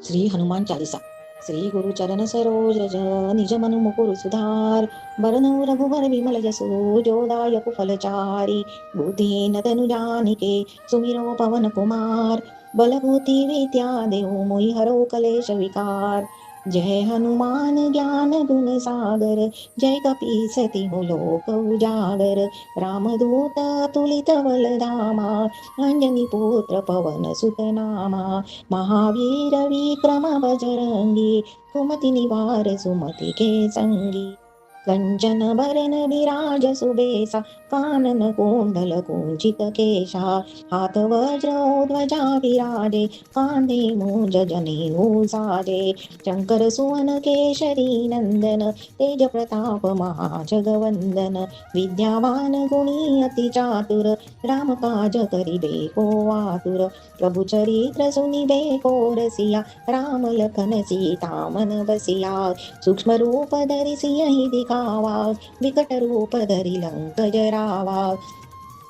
श्री हनुमान चालीसा। श्री गुरु चरण सरोज रज निज मनु मुकुर सुधार बरनु रघुबर विमल जसु जो दायक फलचारी बुद्धिहीन तनु जानिके सुमिरो पवन कुमार बल बुद्धि विद्या देहु मोहि हरो कलेश विकार। जय हनुमान ज्ञान गुण सागर जय कपीस तिहु लोक उजागर रामदूत तुलित बल धामा अंजनी पुत्र पवन सुत नामा महावीर विक्रम बजरंगी कुमति निवार सुमति के संगी कंचन बरन विराज सुबेसा कानन कुंडल कुंचित केशा हाथ वज्र ध्वजा विराजे कांधे मूंज जनेऊ साजे शंकर सुवन केशरी नंदन तेज प्रताप महाजगवंदन विद्यावान गुणी अति चातुर राम काज करिबे को आतुर प्रभु चरित्र सुनिबे को रसिया राम लखन सीता मन बसिया सूक्ष्म रूप धरि सियहि दिखावा विकट रूप धरि लंक जरावा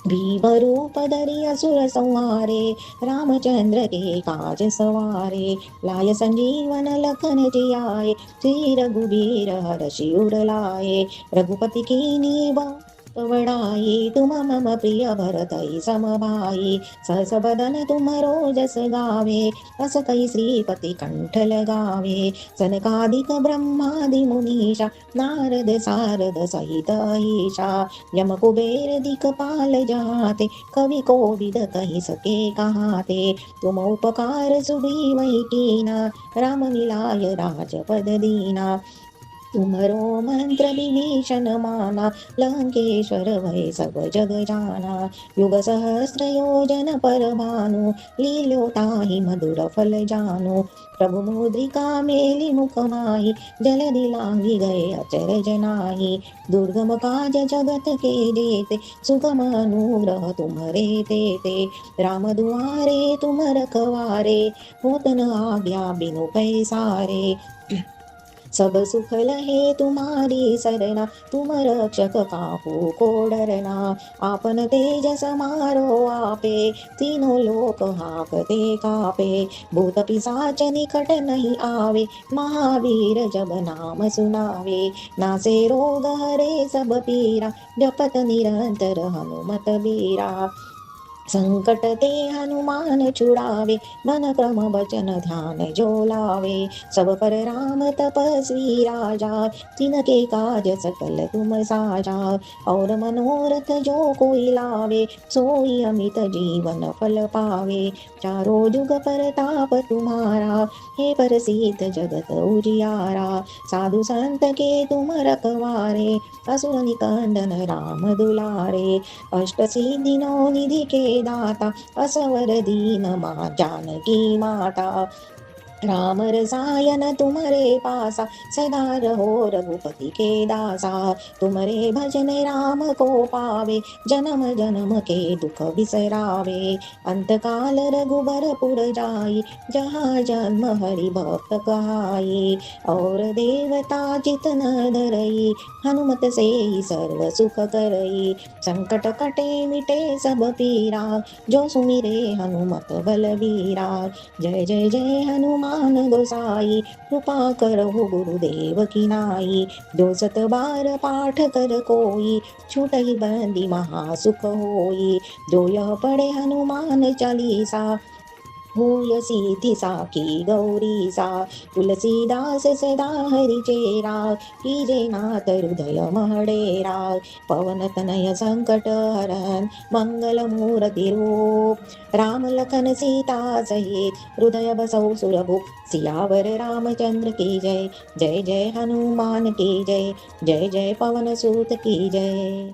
भीम रूप धरि असुर संहारे रामचंद्र के काज सवारे लाय संजीवन लखन जियाए श्री रघुबीर हरषि उर लाए रघुपति कीन्ही बहुत बड़ाई तुम मम प्रिय भरतहि समभाई सहस बदन तुमरो जस गावे अस कई श्रीपति कंठ लगावे सनकादिक ब्रह्मादि मुनीषा नारद सारद सहित ईशा यम कुबेर दिक्पाल जहाते कवि कोविद कहि सके कहाते तुम उपकार सुग्रीवहि कीना राम मिलाय राजपद दीना तुमरो मंत्र विभीषण माना लंकेश्वर भय सब जग जाना युग सहस्र योजन पर भानु लील्यो ताहि मधुर फल जानु प्रभु मुद्रिका मेलि मुख माहि जलधि लांघि गए अचर जनाहि दुर्गम काज जगत के जेते सुगम अनुग्रह तुम्हरे तेते राम दुआरे तुम रखवारे होत न आज्ञा बिनु पैसारे सब सुख लहे तुम्हारी सरना तुम रक्षक काहू को डरना आपन तेज समारो आपे तीनों लोक हाकते कापे भूत पिशाच निकट नहीं आवे महावीर जब नाम सुनावे नासे रोग हरे सब पीरा जपत निरंतर हनुमत बीरा संकट ते हनुमान छुड़ावे मन क्रम बचन ध्यान जो लावे सब पर राम तपस्वी राजा तिनके काज सकल तुम साजा और मनोरथ जो कोई लावे सोई अमित जीवन फल पावे चारों जुग परताप तुम्हारा हे प्रसिद्ध जगत उजियारा साधु संत के तुम रखवारे असुर निकंदन राम दुलारे अष्ट सिद्धि नौ निधि के दाता असवर दीन मां जानकी माता राम रसायन तुम्हारे पासा सदा रहो रघुपति के दासा तुम्हारे भजन राम को पावे जन्म जन्म के दुख बिसरावे अंत काल रघुबरपुर जाई जहाँ जन्म हरि भक्त कहाई और देवता चित न धरई हनुमत से ही सर्व सुख करई संकट कटे मिटे सब पीरा जो सुमिरे हनुमत बलबीरा जय जय जय हनुमान गोसाई कृपा करहु गुरुदेव की नाई जो सत बार पाठ कर कोई छूटहि बंदी महासुख होई जो यह पढ़े हनुमान चालीसा होय सिद्धि साखी गौरी सा तुलसीदास सदा हरि चेरा कीजे नाथ हृदय महडेरा पवन तनय संकट हरन मंगल मूर्ति रूप राम लखन सीता सहित हृदय बसौ सुरभु सियावर रामचंद्र की जय जय जय हनुमान की जय जय जय पवन सूत की जय।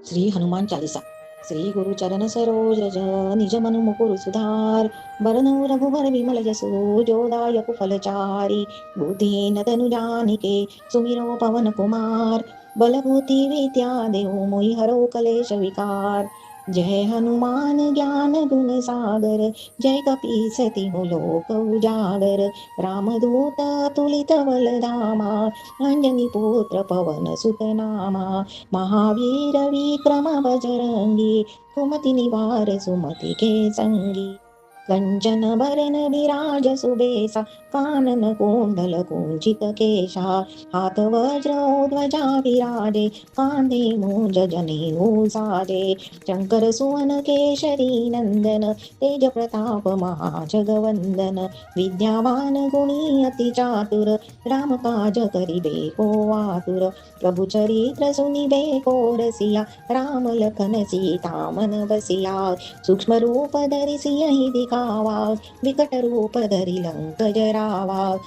श्री हनुमान चालीसा। श्री गुरु चरण सरोज रज निज मनु मुकुर सुधार बरनु रघुबर विमल जसु जो दायक फलचारी बुद्धिहीन तनु जानिके सुमिरो पवन कुमार बल बुद्धि विद्या देहु मोहि हरो कलेश विकार। जय हनुमान ज्ञान गुण सागर जय कपीस तिहु लोक उजागर रामदूत तुलित बल धामा अंजनी पुत्र पवन सुत नामा महावीर विक्रम बजरंगी कुमति निवार सुमति के संगी कंचन बरन विराज सुबेसा, कानन कुंडल कुंचित केशा, हात वज्र ध्वजा विराजे, कांधे मूंज जनेऊ साजे. शंकर सुवन केशरी नंदन, तेज प्रताप महाजगवंदन. विद्यावान गुणी अति चातुर, राम काज करिबे को आतुर. प्रभु चरित्र सुनिबे को रसिया, राम लखन सीता मन बसिया. सूक्ष्म रूप धरि सियहि दिखावा, विकट रूप धरि लंक जरावा.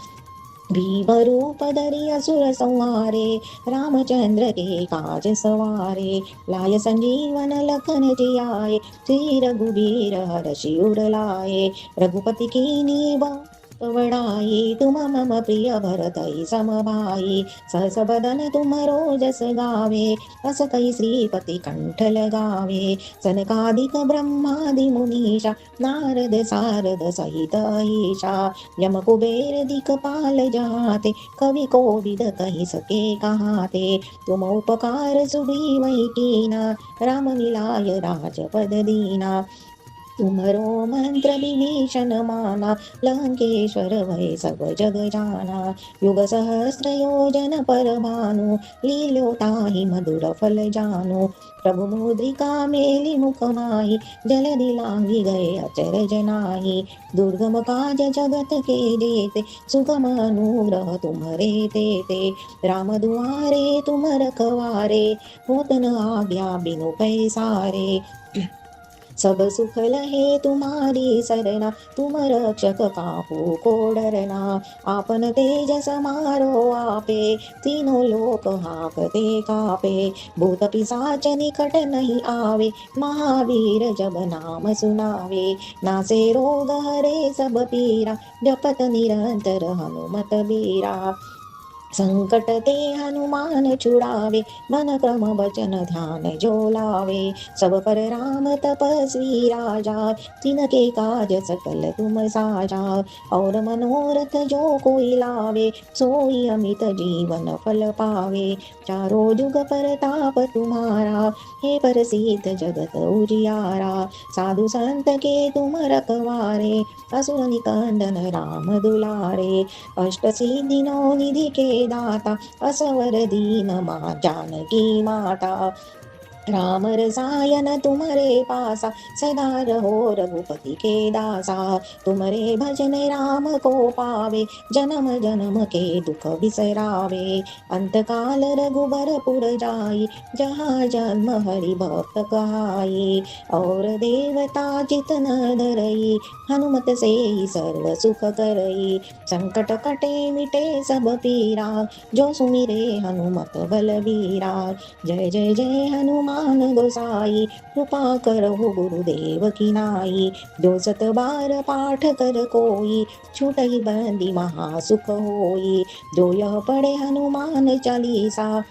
भीम रूप धरि असुर संहारे, रामचंद्र के काज सवारे. लाय संजीवन लखन जियाए, श्री रघुबीर हरषि उर लाए. रघुपति कीन्ही बहुत बड़ाई, तुम मम प्रिय भरतहि सम भाई. सहस बदन तुमरो जस गावे, अस कहि श्रीपति कंठ लगावे. सनकादिक ब्रह्मादि मुनीषा, नारद सारद सहित ईशा. यम कुबेर दिखपाल जहाते, कवि कोविद कहि सके कहाते. तुम उपकार सुग्रीवहि कीना, राम मिलाय राजपद दीना. तुमरो मंत्र विभीषण माना, लंकेश्वर भय सब जग जाना. युग सहस्र योजन पर भानु, लील्यो ताहि मधुर फल जानु. प्रभु मुद्रिका मेलि मुख माहि, जलधि लांघि गए अचरज नाहि. दुर्गम काज जगत के जेते, सुगम अनुग्रह तुम्हरे तेते. राम दुआरे तुम रखवारे, होत न आज्ञा बिनु पैसारे. सब सुख लहे तुम्हारी सरना, तुम रक्षक काहू को डरना. आपन तेज समारो आपे, तीनों लोक हाकते कापे. भूत पिशाच निकट नहीं आवे, महावीर जब नाम सुनावे. नासे रोग हरे सब पीरा, जपत निरंतर हनुमत बीरा. संकट ते हनुमान छुड़ावे, मन क्रम वचन ध्यान जो लावे. सब पर राम तपस्वी राजा, तिनके काज सकल तुम साजा. और मनोरथ जो कोई लावे, सोई अमित जीवन फल पावे. चारों जुग परताप तुम्हारा, हे प्रसिद्ध जगत उजियारा. साधु संत के तुम रखवारे, असुर निकंदन राम दुलारे. अष्ट सिद्धि नौ निधि के दाता, असवर दीन मां जानकी माता. राम रसायन तुम्हारे पासा, सदा रहो रघुपति के दासा. तुम्हारे भजन राम को पावे, जन्म जन्म के दुख बिसरावे. अंत काल रघुबर पुर जाई, जहाँ जन्म हरि भक्त कहाई. और देवता चित न धरई, हनुमत से सर्व सुख करई. संकट कटे मिटे सब पीरा, जो सुमिरे हनुमत बलबीरा. जय जय जय हनुमान गोसाई, कृपा करहु गुरुदेव की नाई. जो सत बार पाठ कर कोई, छूटई बंदी महासुख होई. जो यह पढ़े हनुमान चालीसा,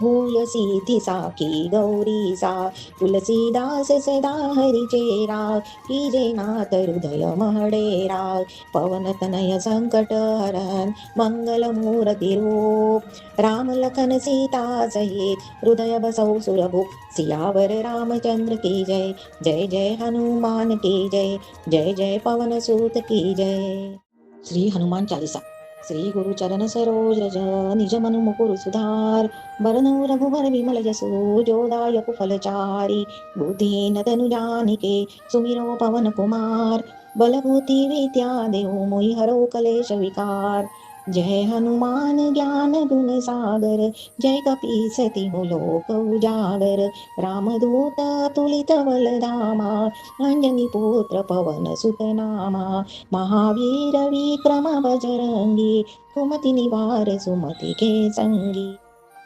होय सिद्धि साखी गौरी सा. तुलसीदास सदा हरि चेरा, कीजे नाथ हृदय महडेरा. पवन तनय संकट हरन, मंगल मूर्ति रूप. राम लखन सीता सहित, हृदय बसौ सुरभूप. सियावर रामचंद्र की जय, जय जय हनुमान की जय. जय जय पवन सूत की जय. श्री हनुमान चालीसा. श्री गुरु चरण सरोज रज, निज मनु मुकुर सुधार. बरनउ रघुबर विमल जसु, जो दायक फलचारी. बुद्धिहीन तनु जानिके, सुमिरो पवन कुमार. बल बुद्धि विद्या देहु मोहि हरौ कलेश विकार. जय हनुमान ज्ञान गुण सागर, जय कपीस तिहु लोक उजागर. रामदूत तुलित बल धामा, अंजनी पुत्र पवन सुत नामा. महावीर विक्रम बजरंगी, कुमति निवार सुमति के संगी.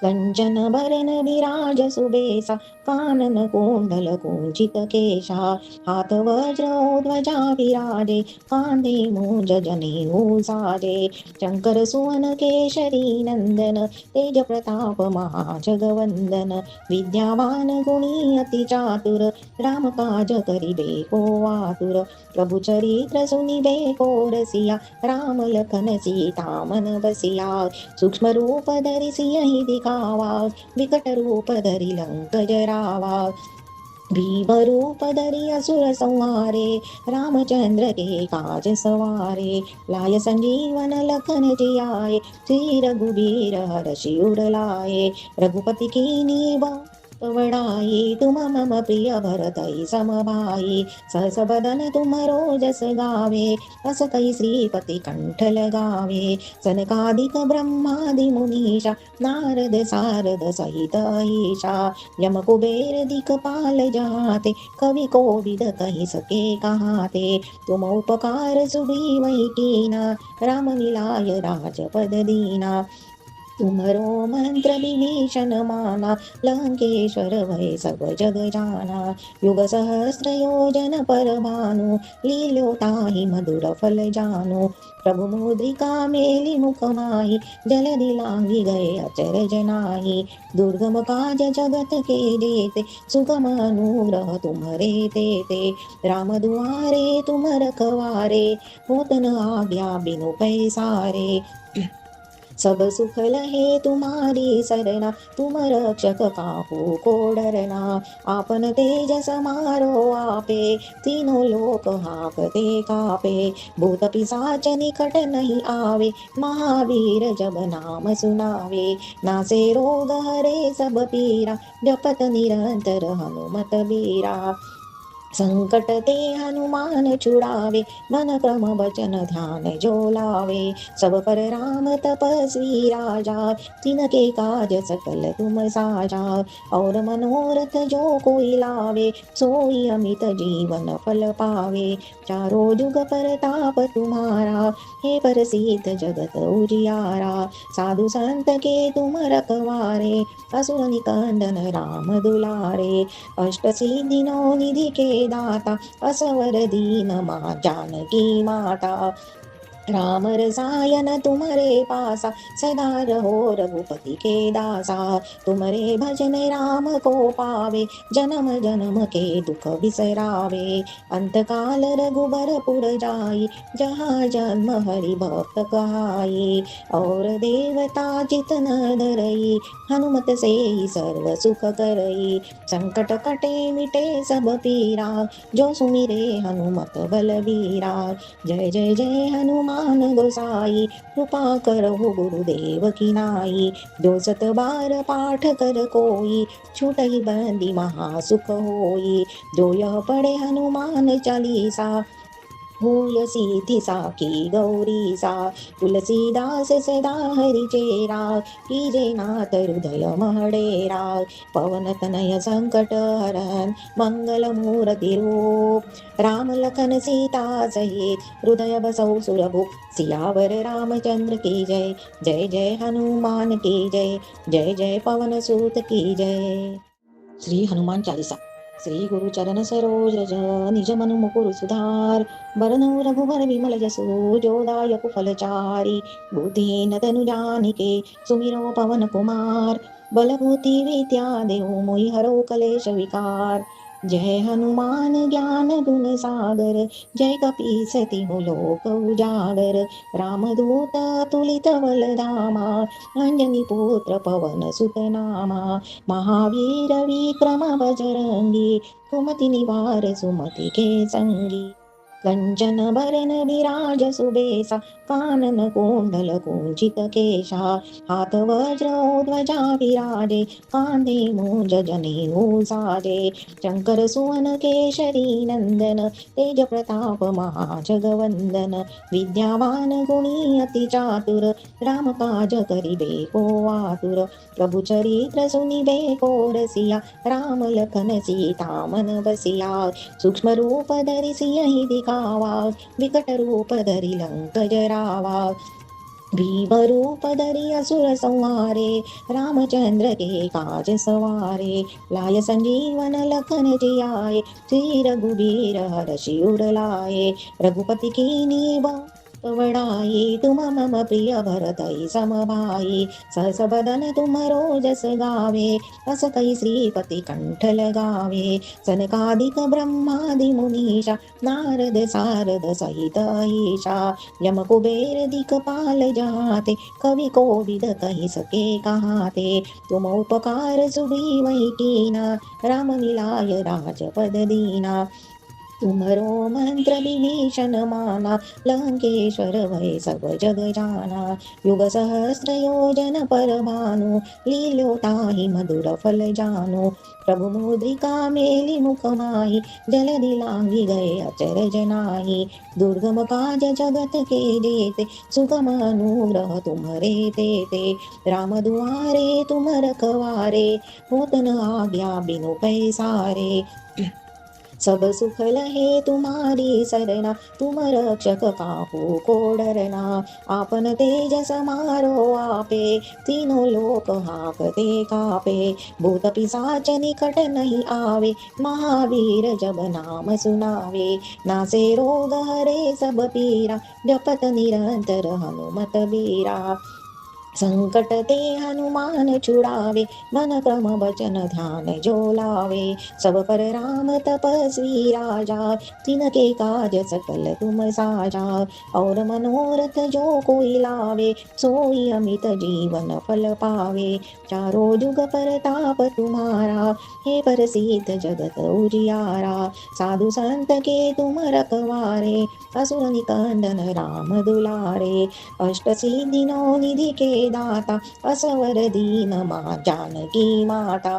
कंचन बरन विराज सुबेसा, कानन कुंडल कुंचित केशा. हाथ वज्र ध्वजा विराजे, कांधे मूंज जनेऊ साजे. शंकर सुवन केशरी नंदन, तेज प्रताप महाजगवंदन. विद्यावान गुणी अति चातुर, राम काज करिबे को आतुर. प्रभु चरित्र सुनिबे को रसिया, राम लखन सीता मन बसिया. सूक्ष्म रूप धरि सियहि दिखावा, विकट रूप धरि लंक जरावा. भीम रूप धरि असुर संहारे, रामचंद्र के काज सवारे। लाय संजीवन लखन जियाए, श्री रघुबीर हरषि उर लाए। रघुपति कीन्ही बहुत बड़ाई, तुम मम प्रिय भरतहि सम भाई। सहस बदन तुमरो जस गावे, अस कहि श्रीपति कंठ लगावे। सनकादिक ब्रह्मादि मुनीषा, नारद सारद सहित ईशा। यम कुबेर दिखपाल जहाते, कवि कोविद कहि सके कहाते। तुम उपकार सुग्रीवहि कीना, राम मिलाय राजपद दीना। तुमरो मंत्र विभीषण माना, लंकेश्वर भय सब जग जाना। युग सहस्र योजन पर भानु, लील्यो ताहि मधुर फल जानु। प्रभु मुद्रिका मेलि मुख माहि, जलधि लांघि गए अचर जनाहि। दुर्गम काज जगत के जेते, सुगम अनुग्रह तुम्हरे तेते। राम दुआरे तुम रखवारे, होत न आज्ञा बिनु पैसारे। सब सुख लहे तुम्हारी सरना, तुम रक्षक काहू को डरना। आपन तेज समारो आपे, तीनों लोक हाकते कापे। भूत पिशाच निकट नहीं आवे, महावीर जब नाम सुनावे। नासे रोग हरे सब पीरा, जपत निरंतर हनुमत बीरा। संकट ते हनुमान छुड़ावे, मन क्रम बचन ध्यान जो लावे। सब पर राम तपस्वी राजा, तिनके काज सकल तुम साजा। और मनोरथ जो कोई लावे, सोई अमित जीवन फल पावे। चारों जुग परताप तुम्हारा, हे प्रसिद्ध जगत उजियारा। साधु संत के तुम रखवारे, असुर निकंदन राम दुलारे। अष्ट सिद्धि नौ निधि के दाता, असवर दीन मां जानकी माता। राम रसायन तुम्हारे पासा, सदा रहो रघुपति के दासा। तुम्हारे भजन राम को पावे, जन्म जन्म के दुख बिसरावे। अंत काल रघुबर पुर जाई, जहाँ जन्म हरि भक्त कहाई। और देवता चित न धरई, हनुमत से ही सर्व सुख करई। संकट कटे मिटे सब पीरा, जो सुमिरे हनुमत बलबीरा। जय जय जय हनुमान गोसाई, कृपा करहु गुरुदेव की नाई। जो सत बार पाठ कर कोई, छूटई बंदी महासुख होई। जो यह पढ़े हनुमान चालीसा, होय सिद्धि साखी गौरी सा। तुलसीदास सदा हरि चेरा, कीजे नाथ हृदय महडेरा। पवन तनय संकट हरन, मंगल मूर्ति रूप। राम लखन सीता सहित, हृदय बसौ सुरभु। सियावर रामचंद्र की जय, जय जय हनुमान की जय। जय जय पवन सूत की जय। श्री हनुमान चालीसा। श्री गुरु चरण सरोज रज, निज मनु मुकुर सुधार। बरनउँ रघुबर विमल जसु, जो दायक फल चारि। बुद्धिहीन तनु जानिके, सुमिरौ पवन कुमार। बल बुद्धि विद्या देहु, मोहि हरौ कलेश विकार। जय हनुमान ज्ञान गुण सागर, जय कपीस तिहु लोक उजागर। रामदूत तुलित बल धामा, अंजनी पुत्र पवन सुत नामा। महावीर विक्रम बजरंगी, कुमति निवार सुमति के संगी। कंचन बरन विराज सुबेसा, कानन कुंडल कुंचित केशा। हाथ वज्र ध्वजा विराजे, कांधे मूंज जनेऊ साजे। शंकर सुवन केशरी नंदन, तेज प्रताप महाजगवंदन। विद्यावान गुणी अति चातुर, राम काज करिबे को आतुर। प्रभु चरित्र सुनिबे को रसिया, राम लखन सीता मन बसिया। सूक्ष्म रूप धरि सियहि दिखावा, विकट रूप धरि लंक जरावा। भीम रूप धरि असुर संहारे, रामचंद्र के काज सवारे। लाय संजीवन लखन जियाए, श्री रघुबीर हरषि उर लाए। रघुपति कीन्ही वडाई तुम मम प्रिय भरतई समभाई सहस बदन तुम रोजस गावे अस कई श्रीपति कंठ लगावे सनकादिक ब्रह्मादि मुनीषा नारद सारद सहित ईशा यम कुबेर दिक्पाल जहाते कवि कोविद कहि सके कहाते तुम उपकार सुग्रीवहि कीना राम मिलाय राजपद दीना तुमरो मंत्र विभीषण माना लंकेश्वर भय सब जग जाना युग सहस्र योजन पर भानु लील्यो ताहि मधुर फल जानो प्रभु मुद्रिका मेलि मुख माहि जलधि लांघि गए अचरज नाही दुर्गम काज जगत के जेते सुगम अनुग्रह तुम्हरे तेते राम दुआरे तुम रखवारे होत न आज्ञा बिनु पैसारे सब सुख लहे तुम्हारी सरना तुम रक्षक काहू को डरना आपन तेज समारो आपे तीनों लोक हाकते कापे भूत पिशाच निकट नहीं आवे महावीर जब नाम सुनावे नासे रोग हरे सब पीरा जपत निरंतर हनुमत बीरा संकट ते हनुमान छुड़ावे मन क्रम बचन ध्यान जो लावे सब पर राम तपस्वी राजा तिनके काज सकल तुम साजा और मनोरथ जो कोई लावे सोई अमित जीवन फल पावे चारों जुग परताप तुम्हारा हे प्रसिद्ध जगत उजियारा साधु संत के तुम रखवारे असुर निकंदन राम दुलारे अष्ट सिद्धिनो निधि के दाता असवर दीन मां जानकी माता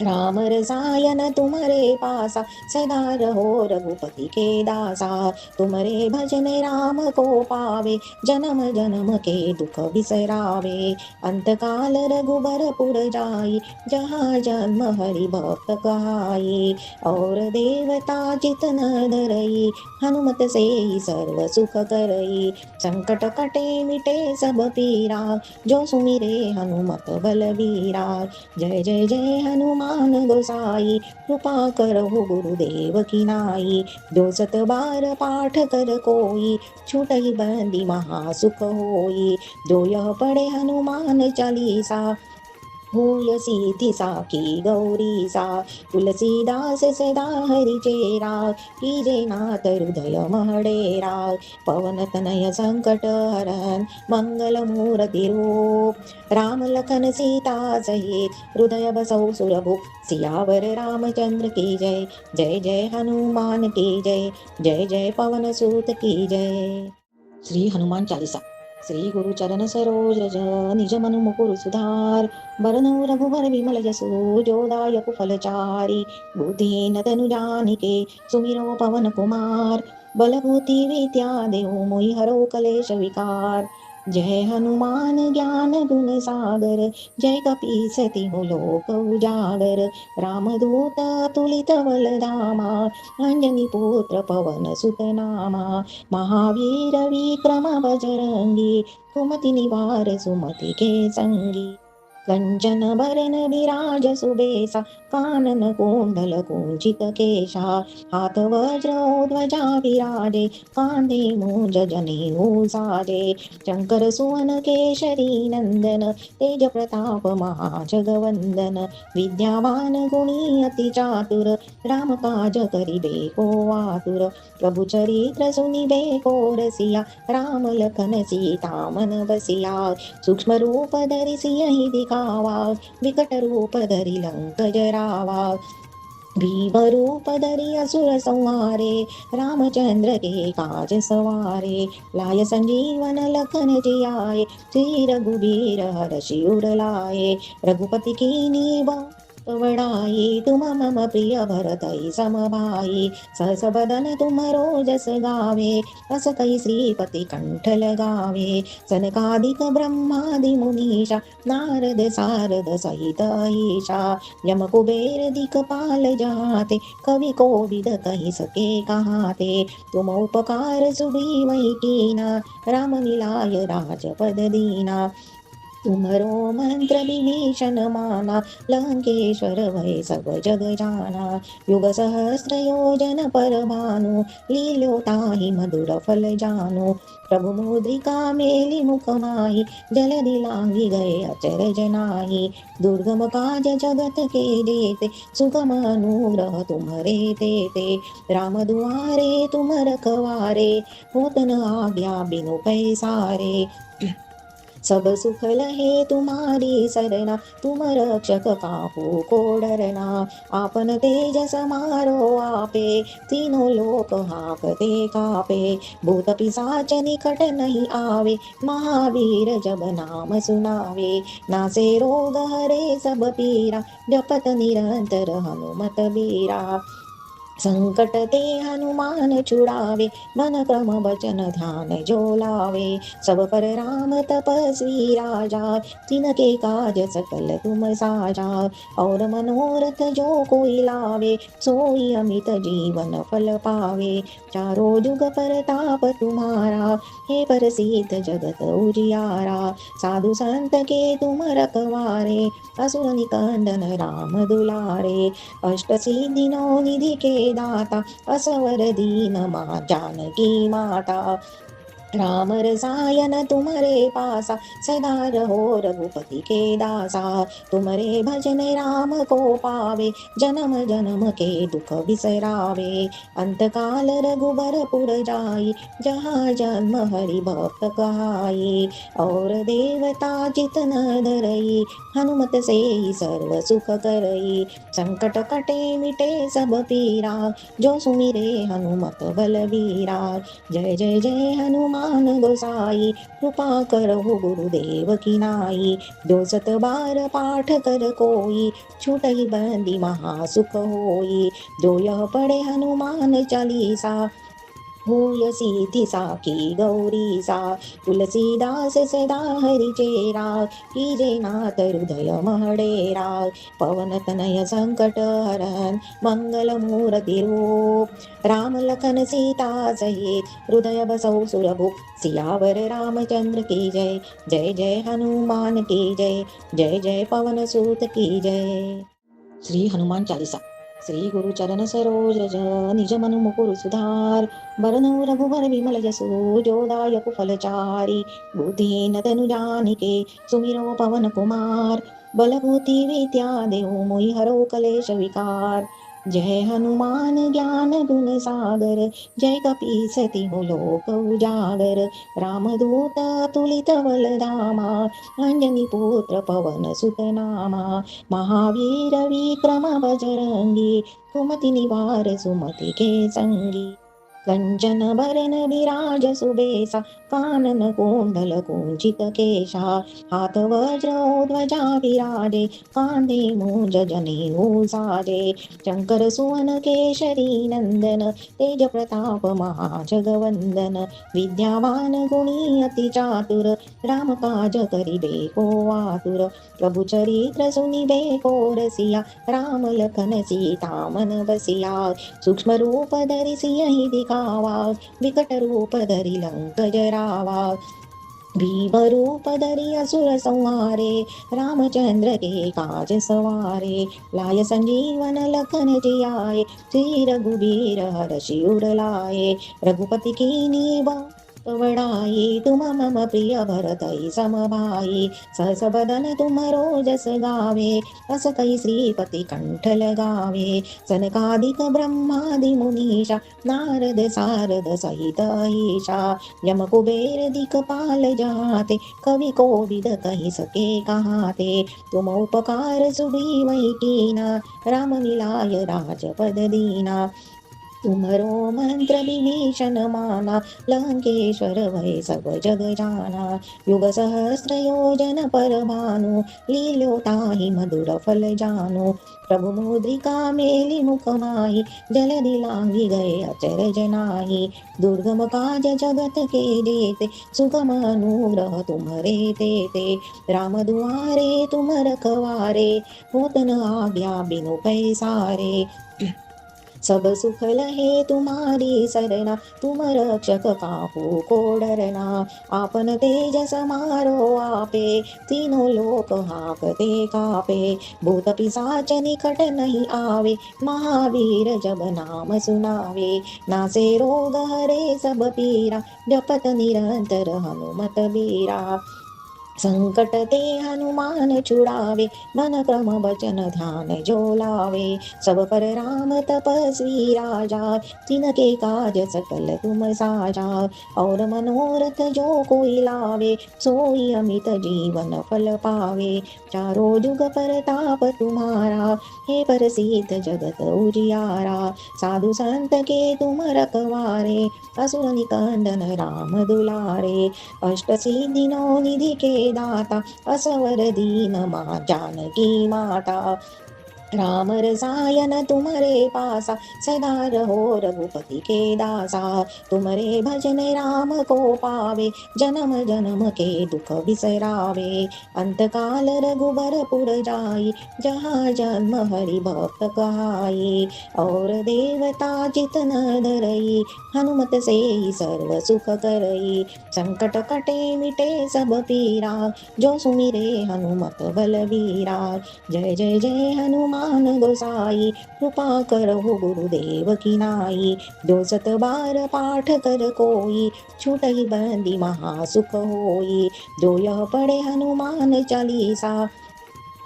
राम रसायन तुम्हारे पासा सदा रहो रघुपति के दासा तुम्हारे भजन राम को पावे जन्म जन्म के दुख बिसरावे अंत काल रघुबर पुर जाई जहाँ जन्म हरि भक्त कहाई और देवता जितन धरई हनुमत से ही सर्व सुख करई संकट कटे मिटे सब पीरा जो सुमिरे हनुमत बलवीरा जय जय जय हनुमान गोसाई कृपा करहु गुरुदेव की नाई जो सत बार पाठ कर कोई छूटहि बंदी महासुख होई जो यह पढ़े हनुमान चालीसा होय सीति साखी गौरी सा तुलसीदास सदा हरि चेरा कीजे नाथ हृदय महडेरा पवन तनय संकट हरन मंगल मूर्ति रूप राम लखन सीता सहित हृदय बसौ सुरभुप सियावर रामचंद्र की जय जय जय हनुमान की जय जय जय पवन सूत की जय। श्री हनुमान चालीसा। श्री गुरु चरण सरोज रज निज मनु मुकुर सुधार बरनौ रघुबर विमल जसु जो दायक फल चारि बुद्धिहीन तनु जानिके सुमिरो पवन कुमार बल बुद्धि विद्या देहु मोहि हरो कलेश विकार जय हनुमान ज्ञान गुण सागर जय कपीसति हो लोक उजागर रामदूत तुलित बल धामा अंजनी पुत्र पवन सुत नामा महावीर विक्रम बजरंगी कुमति निवार सुमति के संगी कंचन बरन विराज सुबेसा कानन कुंडल कुंचित केशा हाथ वज्र ध्वजा विराजे कांधे मूंज जनेऊ साजे शंकर सुवन केशरी नंदन तेज प्रताप महाजगवंदन विद्यावान गुणी अति चातुर राम काज करिबे को आतुर प्रभु चरित्र सुनिबे को रसिया राम लखन सीता मन बसिया सूक्ष्म रूप धरि सियहि दिखावा विकट रूप धरि लंक जरावा भीम रूप धरि असुर संहारे रामचंद्र के काज सवारे लाय संजीवन लखन जियाए श्री रघुबीर हरषि उर लाए रघुपति कीन्ही बहुत बड़ाई तुम मम प्रिय भरतई समभाई सहस बदन तुम रोजस गावे अस कई श्रीपति कंठ लगावे सनकादिक ब्रह्मादि मुनीषा नारद सारद सहित ईशा यम कुबेर दिक्पाल जहाते कवि कोविद कहि सके कहाते तुम उपकार सुग्रीवहि कीना राम मिलाय राजपद दीना तुम्हरो मंत्र विभीषण माना, लंकेश्वर भय सब जग जाना। युग सहस्र योजन पर भानु, लील्यो ताहि मधुर फल जानु। प्रभु मुद्रिका मेलि मुख माहि, जलधि लांघि गए अचरज नाहि। दुर्गम काज जगत के जेते, सुगम अनुग्रह तुम्हरे तेते। राम दुआरे तुम रखवारे, होत न आज्ञा बिनु पैसारे। सब सुख लहे तुम्हारी सरना, तुम रक्षक काहू को डरना। आपन तेज समारो आपे, तीनों लोक हाकते कापे। भूत पिशाच निकट नहीं आवे, महावीर जब नाम सुनावे। नासे रोग हरे सब पीरा, जपत निरंतर हनुमत बीरा। संकट ते हनुमान छुड़ावे, मन क्रम वचन ध्यान जो लावे। सब पर राम तपस्वी राजा, तिनके काज सकल तुम साजा। और मनोरथ जो कोई लावे, सोई अमित जीवन फल पावे। चारों जुग परताप तुम्हारा, हे प्रसिद्ध जगत उजियारा। साधु संत के तुम रखवारे, असुर निकंदन राम दुलारे। अष्ट सिद्धि नौ निधि के दाता, असवर दीन मां जानकी माता। राम रसायन तुम्हारे पासा, सदा रहो रघुपति के दासा। तुम्हारे भजन राम को पावे, जन्म जन्म के दुख बिसरावे। अंत काल रघुबर पुर जाई, जहाँ जन्म हरि भक्त कहाई। और देवता चितन धरई, हनुमत से ही सर्व सुख करई। संकट कटे मिटे सब पीरा, जो सुमिरे हनुमत बलवीरा। जय जय जय हनुमान गोसाई, कृपा करहु गुरुदेव की नाई। जो सत बार पाठ कर कोई, छूटई बंदी महासुख होई। जो यह पढ़े हनुमान चालीसा, होय सिद्धि साखी गौरी सा। तुलसीदास सदा हरि चेरा, कीजे नाथ हृदय महडेरा। पवन तनय संकट हरन, मंगल मूर्ति रूप। राम लखन सीता सहित, हृदय बसौ सुरभूप। सियावर रामचंद्र की जय, जय जय हनुमान की जय। जय जय पवन सूत की जय। श्री हनुमान चालीसा। श्री गुरु चरण सरोज रज, निज मनु मुकुर सुधार। बरनउ रघुबर विमल जसु, जो दायक फल चारि। बुद्धिहीन तनु जानिके, सुमिरो पवन कुमार। बल बुद्धि विद्या देहु, मोहि हरो कलेश विकार। जय हनुमान ज्ञान गुण सागर, जय कपीस तिहु लोक उजागर। रामदूत तुलित बल धामा, अंजनी पुत्र पवन सुत नामा। महावीर विक्रम बजरंगी, कुमति निवार सुमति के संगी। कंचन बरन विराज सुबेसा, कानन कुंडल कुंचित केशा। हाथ वज्र ध्वजा विराजे, कांधे मूंज जनेऊ साजे। शंकर सुवन केशरी नंदन, तेज प्रताप महाजगवंदन। विद्यावान गुणी अति चातुर, राम काज करिबे को आतुर। प्रभु चरित्र सुनिबे को रसिया, राम लखन सीता मन बसिया। सूक्ष्म रूप धरि सियहि दिखावा, विकट रूप धरि लंक जरावा। भीम रूप धरि असुर संहारे, रामचंद्र के काज सवारे। लाय संजीवन लखन जियाए, श्री रघुबीर हरषि उर लाए। रघुपति कीन्ही बहुत बड़ाई, तुम मम प्रिय भरतहि सम भाई। सहस बदन तुमरो जस गावे, अस कहि श्रीपति कंठ लगावे। सनकादिक ब्रह्मादि मुनीषा, नारद सारद सहित ईशा। यम कुबेर दिक्पाल जहाते, कवि कोविद कहि सके कहाते। तुम उपकार सुग्रीवहि कीना, राम मिलाय राजपद दीना। तुम्हरो मंत्र विभीषण माना, लंकेश्वर भय सब जग जाना। युग सहस्र योजन पर भानु, लील्यो ताहि मधुर फल जानु। प्रभु मुद्रिका मेलि मुख माहि, जलधि लांघि गए अचरज नाहि। दुर्गम काज जगत के जेते, सुगम अनुग्रह तुम्हरे तेते। राम दुआरे तुम रखवारे, होत न आज्ञा बिनु पैसारे। सब सुख लहे तुम्हारी सरना, तुम रक्षक काहू को डरना। आपन तेज समारो आपे, तीनों लोक हाकते कापे। भूत पिशाच निकट नहीं आवे, महावीर जब नाम सुनावे। नासे रोग हरे सब पीरा, जपत निरंतर हनुमत बीरा। संकट ते हनुमान छुड़ावे, मन क्रम वचन ध्यान जो लावे। सब पर राम तपस्वी राजा, तिनके काज सकल तुम साजा। और मनोरथ जो कोई लावे, सोई अमित जीवन फल पावे। चारों जुग परताप तुम्हारा, हे प्रसिद्ध जगत उजियारा। साधु संत के तुम रखवारे, असुर निकंदन राम दुलारे। अष्ट सिद्धि नौ निधि के दाता, असवर दीन मां जानकी माता। राम रसायन तुम्हारे पासा, सदा रहो रघुपति के दासा। तुम्हारे भजन राम को पावे, जन्म जन्म के दुख बिसरावे। अंत काल रघुबर पुर जाई, जहाँ जन्म हरि भक्त कहाई। और देवता जितन धरई, हनुमत से सर्व सुख करई। संकट कटे मिटे सब पीरा, जो सुमिरे हनुमत बलवीरा। जय जय जय हनुमान गोसाई, कृपा करहु गुरुदेव की नाई। जो सत बार पाठ कर कोई, छूटई बंदी महासुख होई। जो यह पढ़े हनुमान चालीसा,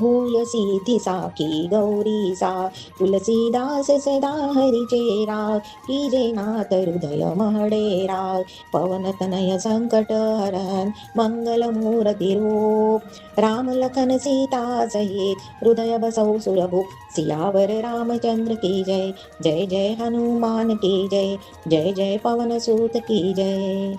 होय सिद्धि साखी गौरी सा। तुलसीदास सदा हरि चेरा, कीजे नाथ हृदय महडेरा। पवन तनय संकट हरन, मंगल मूर्ति रूप। राम लखन सीता सहित, हृदय बसौ सुरभूप। सियावर रामचंद्र की जय, जय जय हनुमान की जय। जय जय पवन सूत की जय।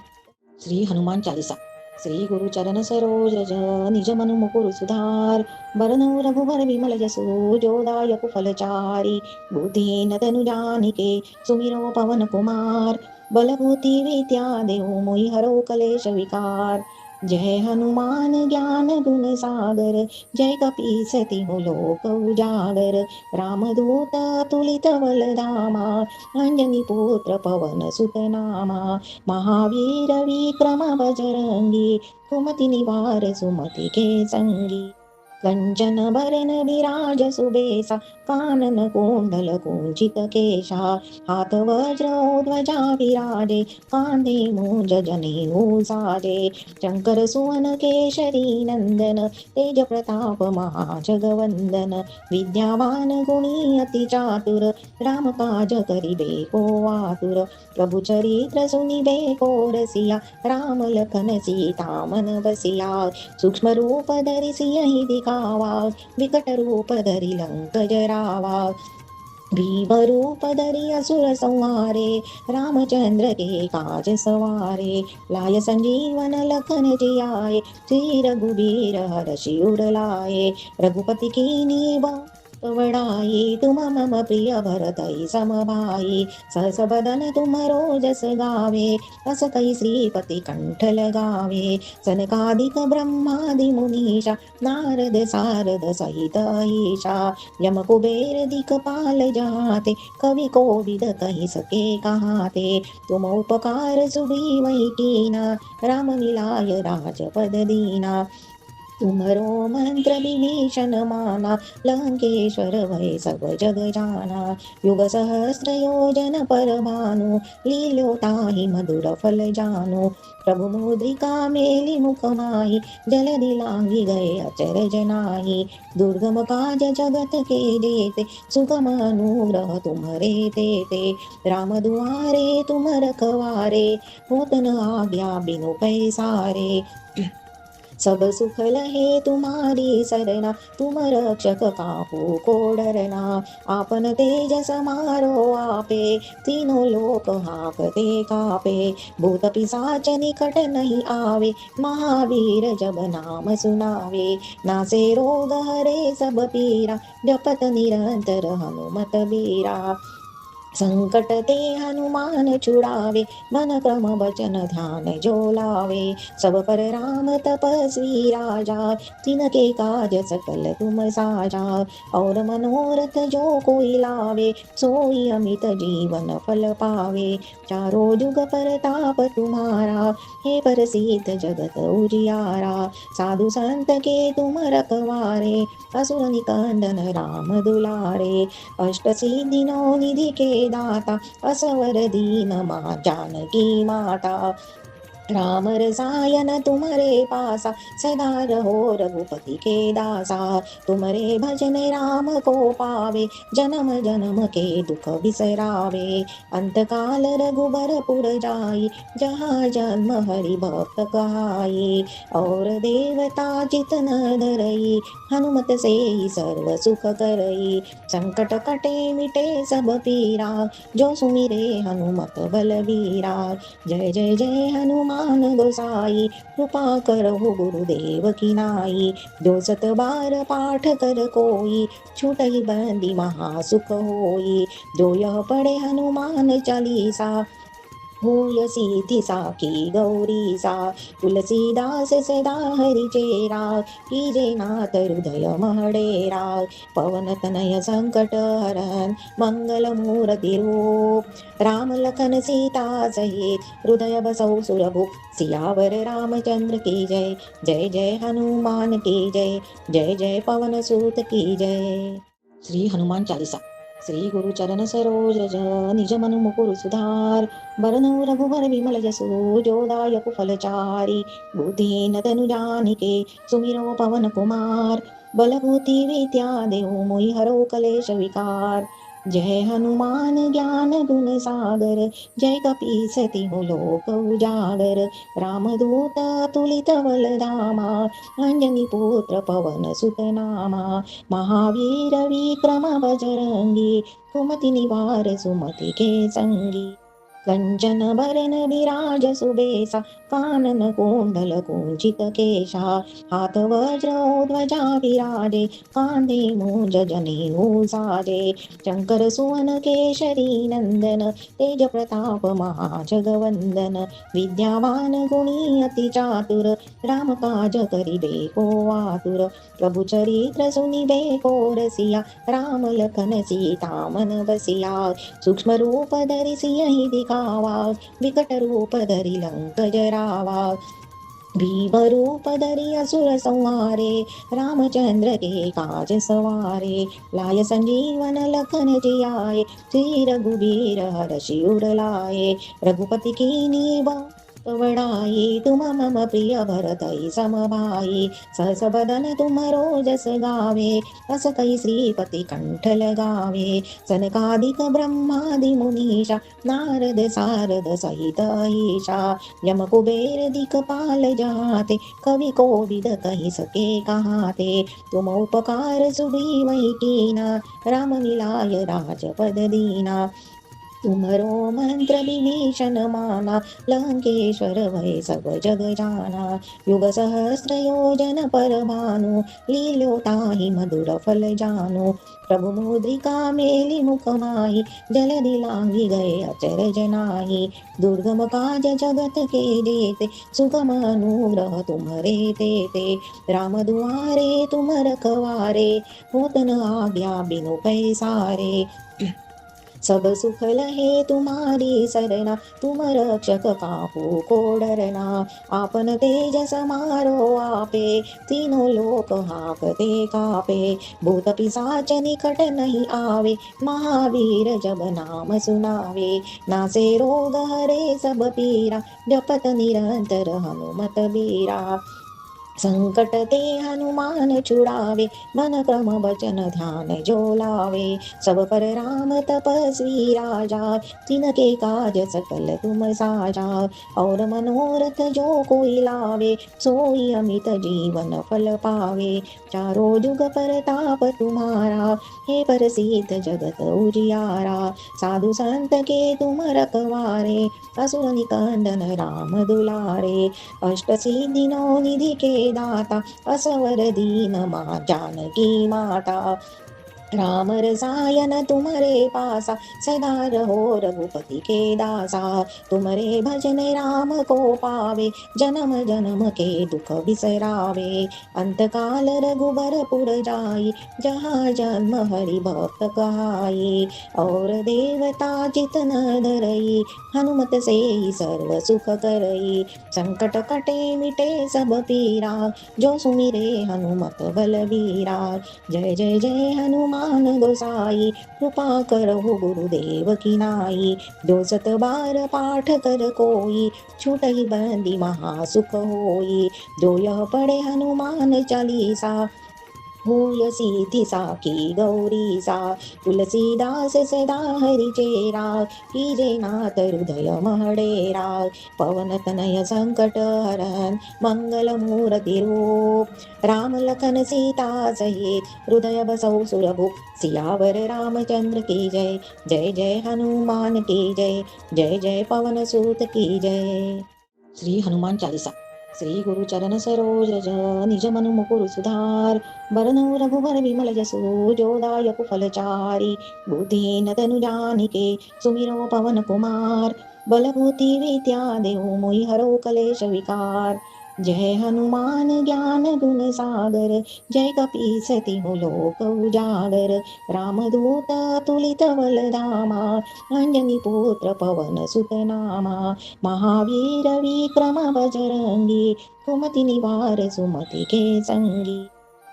श्री हनुमान चालीसा। श्री गुरु चरण सरोज रज, निज मन मुकुर सुधार। बरनौ रघुबर विमल जसु, जो दायक फल चारि। बुद्धिहीन तनु जानिके, सुमिरो पवन कुमार। बल बुद्धि विद्या देहु मोहि हरौ कलेश विकार। जय हनुमान ज्ञान गुण सागर, जय कपीस तिहु लोक उजागर। रामदूत तुलित बल धामा, अंजनी पुत्र पवन सुत नामा। महावीर विक्रम बजरंगी, कुमति निवार सुमति के संगी। कंचन बरन विराज सुबेसा, कानन कुंडल कुंचित केशा। हाथ वज्र ध्वजा विराजे, कांधे मूंज जनेऊ साजे। शंकर सुवन केशरी नंदन, तेज प्रताप महाजगवंदन। विद्यावान गुणी अति चातुर, राम काज करिबे को आतुर। प्रभु चरित्र सुनिबे को रसिया, राम लखन सीता मन बसिया। सूक्ष्म रूप धरि सियहि दिखावा, विकट रूप धरि लंक जरावा। भीम रूप धरि असुर संहारे, रामचंद्र के काज सवारे। लाय संजीवन लखन जियाए, श्री रघुबीर हरषि उर लाए। रघुपति कीन्ही बहुत बड़ाई, तुम मम प्रिय भरतहि सम भाई। सहस बदन तुमरो जस गावे, अस कहि श्रीपति कंठ लगावे। सनकादिक ब्रह्मादि मुनीषा, नारद सारद सहित ईशा। यम कुबेर दिक्पाल जहाते, कवि कोविद कहि सके कहाते। तुम उपकार सुग्रीवहि कीना, राम मिलाय राजपद दीना। तुम्हरो मंत्र विभीषण माना, लंकेश्वर भय सब जग जाना। युग सहस्र योजन पर भानु, लील्यो ताहि मधुर फल जानु। प्रभु मुद्रिका मेलि मुख माहि, जलधि लांघि गए अचरज नाहि। दुर्गम काज जगत के जेते, सुगम अनुग्रह तुम्हरे तेते। राम दुआरे तुम रखवारे, होत न आज्ञा बिनु पैसारे। सब सुख लहे तुम्हारी सरना, तुम रक्षक काहू को डरना। आपन तेज समारो आपे, तीनों लोक हाकते कापे। भूत पिशाच निकट नहीं आवे, महावीर जब नाम सुनावे। नासे रोग हरे सब पीरा, जपत निरंतर हनुमत बीरा। संकट ते हनुमान छुड़ावे, मन क्रम बचन ध्यान जो लावे। सब पर राम तपस्वी राजा, तिनके काज सकल तुम साजा। और मनोरथ जो कोई लावे, सोई अमित जीवन फल पावे। चारों जुग परताप तुम्हारा, हे प्रसिद्ध जगत उजियारा। साधु संत के तुम रखवारे, असुर निकंदन राम दुलारे। अष्ट सिद्धि नौ निधि के दाता, असवर दीन मां जानकी माता। राम रसायन तुम्हारे पासा, सदा रहो रघुपति के दासा। तुम्हारे भजन राम को पावे, जन्म जन्म के दुख बिसरावे। अंत काल रघुबरपुर जाई, जहाँ जन्म हरि भक्त कहाई। और देवता चितन धरई, हनुमत से ही सर्व सुख करई। संकट कटे मिटे सब पीरा, जो सुमिरे हनुमत बलबीरा। जय जय जय हनुमान गोसाई, कृपा करहु गुरुदेव की नाई। जो सत बार पाठ कर कोई, छूटई बंदी महासुख होई। जो यह पढ़े हनुमान चालीसा, होय सिद्धि साखी गौरी सा। तुलसीदास सदा हरि चेरा, कीजे नाथ हृदय महडेरा। पवन तनय संकट हरन, मंगल मूर्ति रूप। राम लखन सीता सहित, हृदय बसौ सुरभूप। सियावर रामचंद्र की जय, जय जय हनुमान की जय। जय जय पवन सूत की जय। श्री हनुमान चालीसा। श्री गुरु चरण सरोज रज, निज मनु मुकुर सुधार। बरनौ रघुबर विमल जसु, जो दायक फलचारी। बुद्धिहीन तनु जानिके, सुमिरो पवन कुमार। बल बुद्धि विद्या देहु मोहि हरौ कलेश विकार। जय हनुमान ज्ञान गुण सागर, जय कपीस तिहु लोक उजागर। रामदूत तुलित बल धामा, अंजनी पुत्र पवन सुत नामा। महावीर विक्रम बजरंगी, कुमति निवार सुमति के संगी। कंचन बरन विराज सुबेसा, कानन कुंडल कुंचित केशा। हाथ वज्र ध्वजा विराजे, कांधे मूंज जनेऊ साजे। शंकर सुवन केशरी नंदन, तेज प्रताप महाजगवंदन। विद्यावान गुणी अति चातुर, राम काज करिबे को आतुर। प्रभु चरित्र सुनिबे को रसिया, राम लखन सीता मन बसिया। सूक्ष्म रूप धरि सियहि दिखावा, विकट रूप धरि लंक जरावा। भीम रूप धरि असुर संहारे, रामचंद्र के काज सवारे। लाय संजीवन लखन जियाए, श्री रघुबीर हरषि उर लाए। रघुपति कीन्ही बहुत बड़ाई, तुम मम प्रिय भरतहि सम भाई। सहस बदन तुमरो जस गावे, अस कहि श्रीपति कंठ लगावे। सनकादिक ब्रह्मादि मुनीषा, नारद सारद सहित ईशा। यम कुबेर दिक्पाल जहाते, कवि कोविद कहि सके कहाते। तुम उपकार सुग्रीवहि कीना, राम मिलाय राजपद दीना। तुमरो मंत्र विभीषण माना, लंकेश्वर भय सब जग जाना। युग सहस्र योजन पर भानु, लील्यो ताहि मधुर फल जानु। प्रभु मुद्रिका मेलि मुख माहि, जलधि लांघि गए अचर जनाहि। दुर्गम काज जगत के जेते, सुगम अनुग्रह तुम्हरे तेते। राम दुआरे तुम रखवारे, होत न आज्ञा बिनु पैसारे। सब सुख लहे तुम्हारी सरना, तुम रक्षक काहू को डरना। आपन तेज समारो आपे, तीनों लोक हाकते कापे। भूत पिशाच निकट नहीं आवे, महावीर जब नाम सुनावे। नासे रोग हरे सब पीरा, जपत निरंतर हनुमत बीरा। संकट ते हनुमान छुड़ावे, मन क्रम बचन ध्यान जो लावे। सब पर राम तपस्वी राजा, तिनके काज सकल तुम साजा। और मनोरथ जो कोई लावे, सोई अमित जीवन फल पावे। चारों जुग परताप तुम्हारा, हे प्रसिद्ध जगत उजियारा। साधु संत के तुम रखवारे, असुर निकंदन राम दुलारे। अष्ट सिद्धि नौ निधि के दाता, असवर दीन मां जानकी माता। राम रसायन तुम्हारे पासा, सदा रहो रघुपति के दासा। तुम्हारे भजन राम को पावे, जन्म जन्म के दुख बिसरावे। अंत काल रघुबर पुर जाई, जहाँ जन्म हरि भक्त कहाई। और देवता चितन धरई, हनुमत से सर्व सुख करई। संकट कटे मिटे सब पीरा, जो सुमिरे हनुमत बलबीरा। जय जय जय हनुमान गोसाई, कृपा करहु गुरुदेव की नाई। जो सत बार पाठ कर कोई, छूटहि बंदी महासुख होई। जो यह पढ़े हनुमान चालीसा, होय सिद्धि साखी गौरी सा। तुलसीदास सदा हरि चेरा, कीजे नाथ हृदय महडेरा। पवन तनय संकट हरन, मंगल मूर्ति रूप। राम लखन सीता सहित, हृदय बसौ सुरभु। सियावर रामचंद्र की जय, जय जय हनुमान की जय। जय जय पवन सूत की जय। श्री हनुमान चालीसा। श्री गुरु चरण सरोज रज, निज मनु मुकुर सुधार। बरनउँ रघुबर विमल जसु, जो दायक फलचारि। बुद्धिहीन तनु जानिके, सुमिरौ पवन कुमार। बल बुद्धि विद्या देहु, मोहि हरौ कलेश विकार। जय हनुमान ज्ञान गुण सागर, जय कपीस तिहु लोक उजागर। रामदूत तुलित बल धामा, अंजनी पुत्र पवन सुत नामा। महावीर विक्रम बजरंगी, कुमति निवार सुमति के संगी।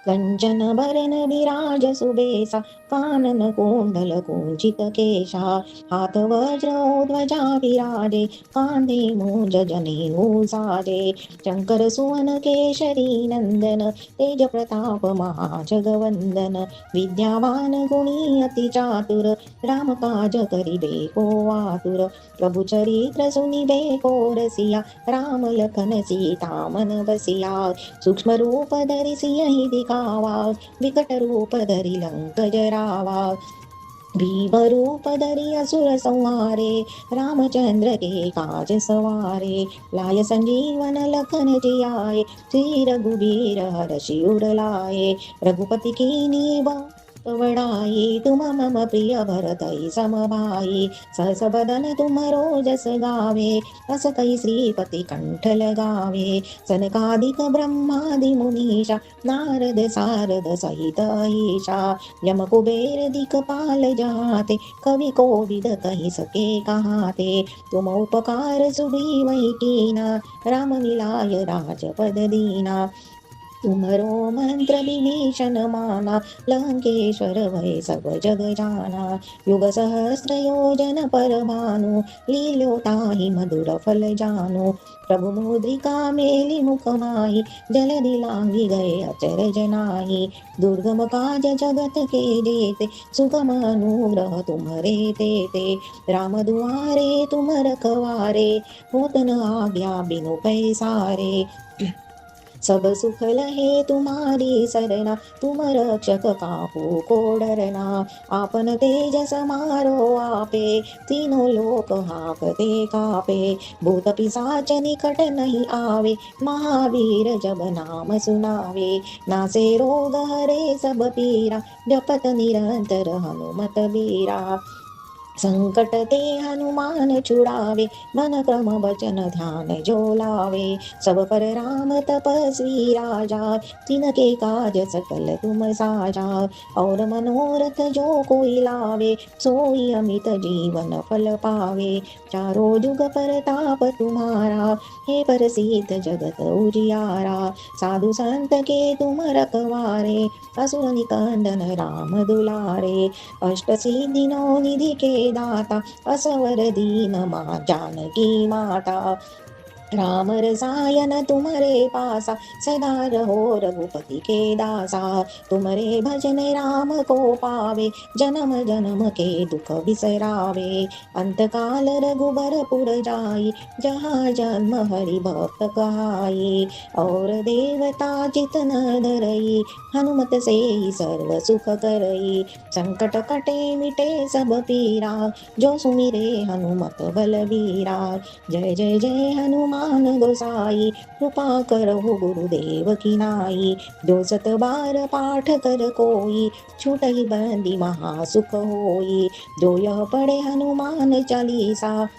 कंचन बरन विराज सुबेसा, कानन कुंडल कुंचित केशा। हाथ वज्र ध्वजा विराजे, कांधे मूंज जनेऊ साजे। शंकर सुवन केशरी नंदन, तेज प्रताप महाजगवंदन। विद्यावान गुणी अति चातुर, राम काज करिबे को आतुर। प्रभु चरित्र सुनिबे को रसिया, राम लखन सीता मन बसिया। सूक्ष्म रूप धरि सियहि दिखावा, विकट रूप धरि लंक जरावा। भीम रूप धरि असुर संहारे, रामचंद्र के काज सवारे। लाय संजीवन लखन जियाए, श्री रघुबीर हरषि उर लाए। रघुपति कीन्ही बहुत बड़ाई, तुम मम प्रिय भरतहि सम भाई। सहस बदन तुमरो जस गावे, अस कहि श्रीपति कंठ लगावे। सनकादिक ब्रह्मादि मुनीषा, नारद सारद सहित ईशा। यम कुबेर दिक्पाल जहाते, कवि कोविद कहि सके कहाते। तुम उपकार सुग्रीवहि कीना, राम मिलाय राजपद दीना। तुमरो मंत्र विभीषण माना, लंकेश्वर भय सब जग जाना। युग सहस्र योजन पर भानु, लील्यो ताहि मधुर फल जानु। प्रभु मुद्रिका मेलि मुख माहि, जलधि लांघि गए अचर जनाहि। दुर्गम काज जगत के जेते, सुगम अनुग्रह तुम्हरे तेते। राम दुआरे तुम रखवारे, होत न आज्ञा बिनु पैसारे। सब सुख लहे तुम्हारी सरना, तुम रक्षक काहू को डरना। आपन तेज समारो आपे, तीनों लोक हाकते कापे। भूत पिशाच निकट नहीं आवे, महावीर जब नाम सुनावे। नासे रोग हरे सब पीरा, जपत निरंतर हनुमत बीरा। संकट ते हनुमान छुड़ावे, मन क्रम वचन ध्यान जो लावे। सब पर राम तपस्वी राजा, तिनके काज सकल तुम साजा। और मनोरथ जो कोई लावे, सोई अमित जीवन फल पावे। चारों जुग परताप तुम्हारा, हे प्रसिद्ध जगत उजियारा। साधु संत के तुम रखवारे, असुर निकंदन राम दुलारे। अष्ट सिद्धि नौ निधि के दाता, असवर दीन मां जानकी माता। राम रसायन तुम्हारे पासा, सदा रहो रघुपति के दासा। तुम्हारे भजन राम को पावे, जन्म जन्म के दुख बिसरावे। अंत काल रघुबर पुर जाई, जहाँ जन्म हरि भक्त कहाई। और देवता चितन धरई, हनुमत से सर्व सुख करई। संकट कटे मिटे सब पीरा, जो सुमिरे हनुमत बलबीरा। जय जय जय हनुमान हनुमान गोसाई, कृपा करहु गुरुदेव की नाई। जो सत बार पाठ कर कोई, छूटहि बंदी महासुख होई। जो यह पढ़े हनुमान चालीसा,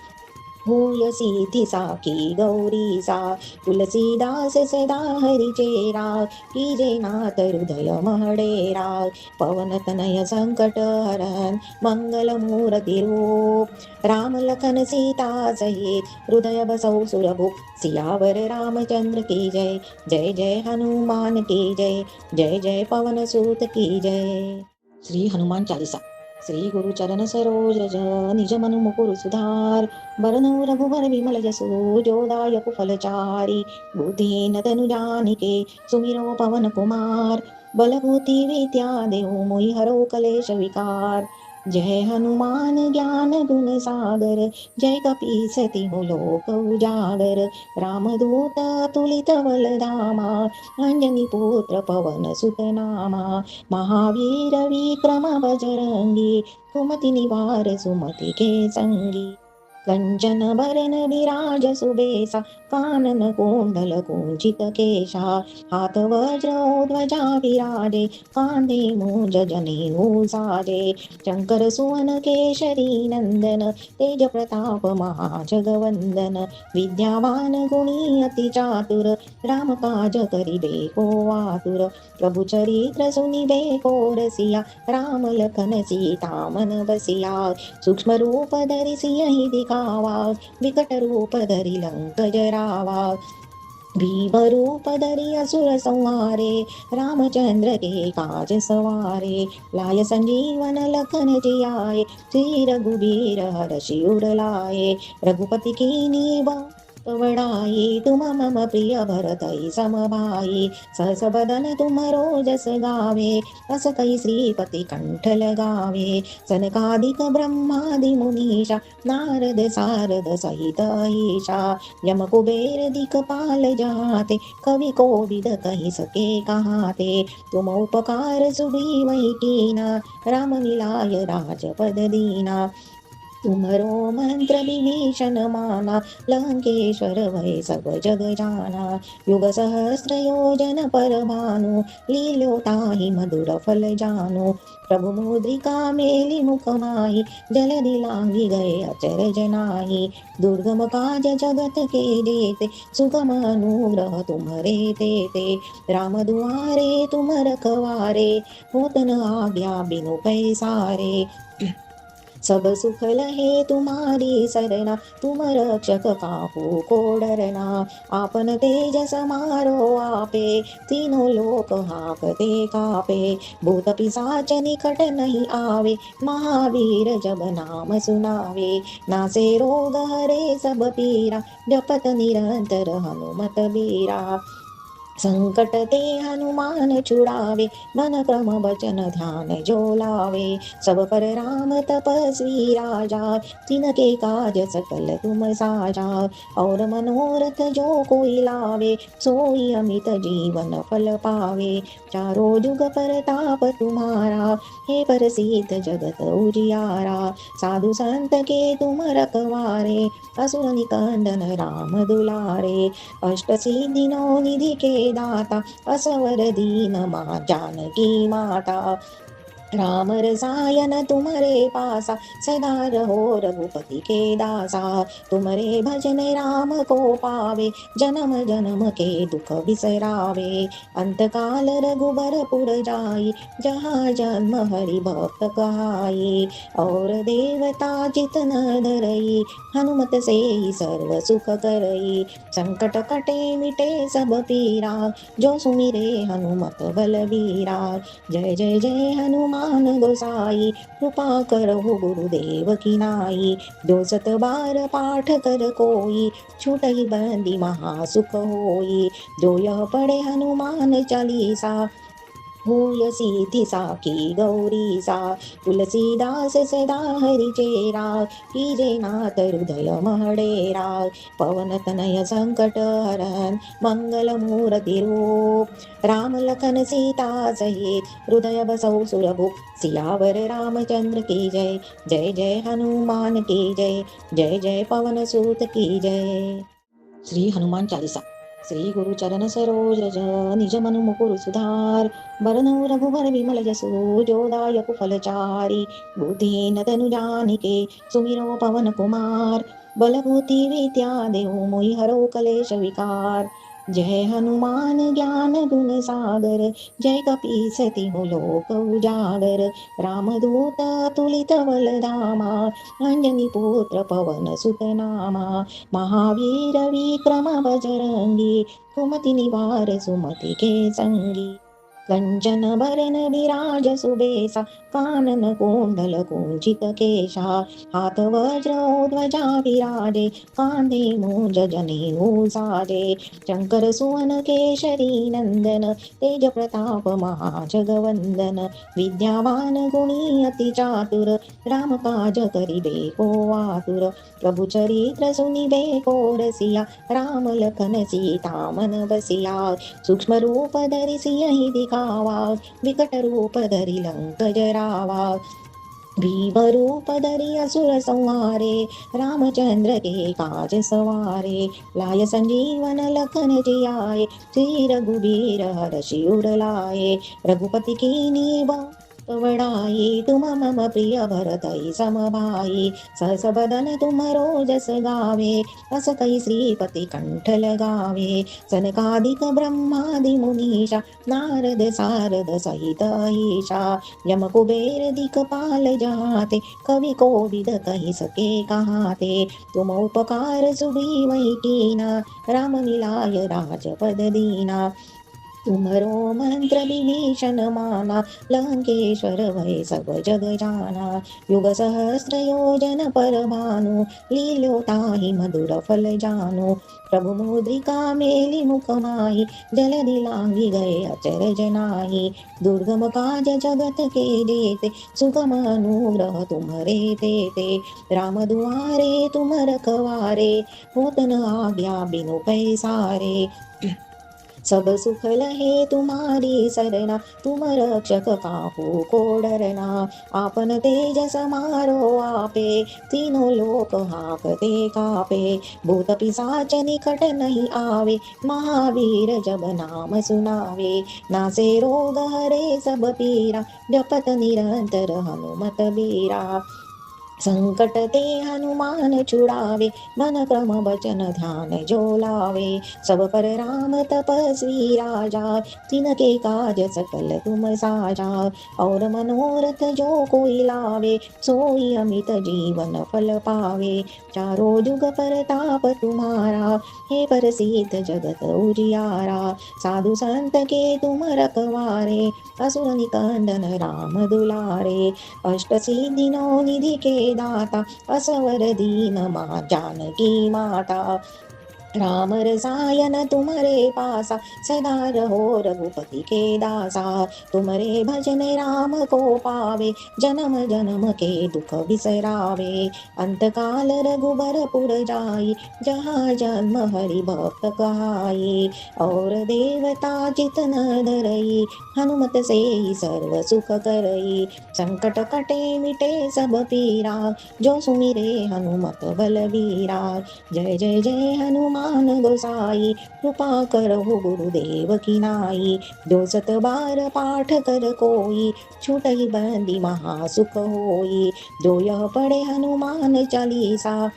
होय सिद्धि साखी गौरीसा। तुलसीदास सदा हरि चेरा, कीजे नाथ हृदय महडेरा। पवन तनय संकट हरन, मंगल मूर्ति रूप। राम लखन सीता सहित, हृदय बसौ सुरभूप। सियावर रामचंद्र की जय, जय जय हनुमान की जय, जय जय पवन सूत की जय। श्री हनुमान चालीसा। श्री गुरु चरण सरोज रज, निज मनु मुकुर सुधार। बरनउँ रघुबर विमल जसु, जो दायक फलचारि। बुद्धिहीन तनु जानिके, सुमिरौ पवन कुमार। बल बुद्धि विद्या देहु, मोहि हरौ कलेश विकार। जय हनुमान ज्ञान गुण सागर, जय कपीस तिहुँ लोक उजागर। रामदूत अतुलित बल धामा, अंजनी पुत्र पवन सुत नामा। महावीर विक्रम बजरंगी, कुमति निवार सुमति के संगी। कंचन बरन विराज सुबेसा, कानन कुंडल कुंचित केशा। हाथ वज्र ध्वजा विराजे, कांधे मूंज जनेऊ साजे। शंकर सुवन केशरी नंदन, तेज प्रताप महाजगवंदन। विद्यावान गुणी अति चातुर, राम काज करिबे को आतुर। प्रभु चरित्र सुनिबे को रसिया, राम लखन सीता मन बसिया। सूक्ष्म रूप धरि सियहि दिखावा, विकट रूप धरि लंक जरावा। भीम रूप धरि असुर संहारे, रामचंद्र के काज सवारे। लाय संजीवन लखन जियाए, श्री रघुबीर हरषि उर लाए। रघुपति कीन्ही बहुत बड़ाई, तुम मम प्रिय भरतहि सम भाई। सहस बदन तुमरो जस गावे, अस कहि श्रीपति कंठ लगावे। सनकादिक ब्रह्मादि मुनीषा, नारद सारद सहित ईशा। यम कुबेर दिक्पाल जहाते, कवि कोविद कहि सके कहाते। तुम उपकार सुग्रीवहि कीना, राम मिलाय राजपद दीना। तुमरो मंत्र विभीषण माना, लंकेश्वर भय सब जग जाना। युग सहस्र योजन पर भानु, लील्यो ताहि मधुर फल जानु। प्रभु मुद्रिका मेलि मुख माहि, जलधि लांघि गए अचर जनाहि। दुर्गम काज जगत के जेते, सुगम अनुग्रह तुम्हरे तेते। राम दुआरे तुम रखवारे, होत न आज्ञा बिनु पैसारे। सब सुख लहे तुम्हारी सरना, तुम रक्षक काहू को डरना। आपन तेज समारो आपे, तीनों लोक हाकते कापे। भूत पिशाच निकट नहीं आवे, महावीर जब नाम सुनावे। नासे रोग हरे सब पीरा, जपत निरंतर हनुमत बीरा। संकट ते हनुमान छुड़ावे, मन क्रम बचन ध्यान जो लावे। सब पर राम तपस्वी राजा, तिनके काज सकल तुम साजा। और मनोरथ जो कोई लावे, सोई अमित जीवन फल पावे। चारों जुग परताप तुम्हारा, हे प्रसिद्ध जगत उजियारा। साधु संत के तुम रखवारे, असुर निकंदन राम दुलारे। अष्ट सिद्धि नौ निधि के दाता, असवर दीन मां जानकी माता। राम रसायन तुम्हारे पासा, सदा रहो रघुपति के दासा। तुम्हारे भजन राम को पावे, जन्म जन्म के दुख बिसरावे। अंत काल रघुबर पुर जाई, जहाँ जन्म हरि भक्त कहाई। और देवता जितन धरई, हनुमत से ही सर्व सुख करई। संकट कटे मिटे सब पीरा, जो सुमिरे हनुमत बलबीरा। जय जय जय हनुमान गोसाई, कृपा करहु गुरुदेव की नाई। जो सत बार पाठ कर कोई, छूटहि बंदी महासुख होई। जो यह पढ़े हनुमान चालीसा, होय सिद्धि साखी गौरीसा। तुलसीदास सदा हरि चेरा, कीजे नाथ हृदय महडेरा। पवन तनय संकट हरन, मंगल मूर्ति रूप। राम लखन सीता सहित, हृदय बसौ सुरभूप। सियावर रामचंद्र की जय, जय जय हनुमान की जय, जय जय पवन सूत की जय। श्री हनुमान चालीसा। श्री गुरु चरण सरोज रज निज मनु मुकुर सुधार। बरनउँ रघुबर विमल जसु जो दायक फलचारि। बुद्धिहीन तनु जानिके सुमिरो पवन कुमार। बल बुद्धि विद्या देहु मोहि हरौ कलेश विकार। जय हनुमान ज्ञान गुण सागर जय कपीस तिहु लोक उजागर। रामदूत तुलित बल धामा अंजनी पुत्र पवन सुत नामा। महावीर विक्रम बजरंगी कुमति निवार सुमति के संगी। कंचन बरन विराज सुबेसा कानन कुंडल कुंचित केशा। हाथ वज्र ध्वजा विराजे कांधे मूंज जनेऊ साजे। शंकर सुवन केशरी नंदन तेज प्रताप महाजगवंदन। विद्यावान गुणी अति चातुर राम काज करिबे को आतुर। प्रभु चरित्र सुनिबे को रसिया राम लखन सीता मन बसिया। सूक्ष्म रूप धरि सियहि दिखावा विकट रूप धरि लंक जरावा। भीम रूप धरि असुर संहारे रामचंद्र के काज सवारे। लाय संजीवन लखन जियाए श्री रघुबीर हरषि उर लाए। रघुपति कीन्ही बहुत बड़ाई तुम मम प्रिय भरतहि सम भाई। सहस बदन तुमरो जस गावे अस कहि श्रीपति कंठ लगावे। सनकादिक ब्रह्मादि मुनीषा नारद सारद सहित ईशा। यम कुबेर दिक्पाल जहाते कवि कोविद कहि सके कहाते। तुम उपकार सुग्रीवहि कीना राम मिलाय राजपद दीना। तुमरो मंत्र विभीषण माना लंकेश्वर भय सब जग जाना। युग सहस्र योजन पर भानु लील्यो ताहि मधुर फल जानु। प्रभु मुद्रिका मेलि मुख माहि जलधि लांघि गए अचर जनाहि। दुर्गम काज जगत के जेते सुगम अनुग्रह तुम्हरे तेते। राम दुआरे तुम रखवारे होत न आज्ञा बिनु पैसारे। सब सुख लहे तुम्हारी सरना तुम रक्षक काहू को डरना। आपन तेज समारो आपे तीनों लोक हाकते कापे। भूत पिशाच निकट नहीं आवे महावीर जब नाम सुनावे। नासे रोग हरे सब पीरा जपत निरंतर हनुमत बीरा। संकट ते हनुमान छुड़ावे मन क्रम बचन ध्यान जो लावे। सब पर राम तपस्वी राजा तिनके काज सकल तुम साजा। और मनोरथ जो कोई लावे सोई अमित जीवन फल पावे। चारों जुग परताप तुम्हारा हे प्रसिद्ध जगत उजियारा। साधु संत के तुम रखवारे असुर निकंदन राम दुलारे। अष्ट सिद्धि नौ निधि के दाता असवर दीन मां जानकी माता। राम रसायन तुम्हारे पासा सदा रहो रघुपति के दासा। तुम्हारे भजन राम को पावे जन्म जन्म के दुख बिसरावे। अंत काल रघुबर पुर जाई जहाँ जन्म हरि भक्त कहाई। और देवता जितन धरई हनुमत से सर्व सुख करई। संकट कटे मिटे सब पीरा जो सुमिरे हनुमत बलबीरा। जय जय जय हनुमान गोसाई कृपा करहु गुरुदेव की नाई। जो सत बार पाठ कर कोई छूटहि बंदी महासुख होई। जो यह पढ़े हनुमान चालीसा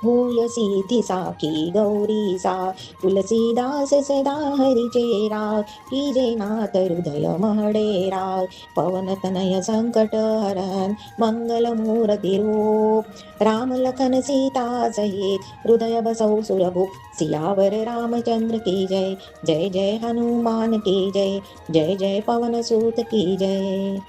होय सिद्धि साखी गौरी सा। तुलसीदास सदा हरि चेरा कीजे नाथ हृदय महडेरा। पवन तनय संकट हरन मंगल मूर्ति रूप राम लखन सीता सहित हृदय बसौ सुरभूप। सियावर रामचंद्र की जय जय जय हनुमान की जय जय जय पवन सूत की जय।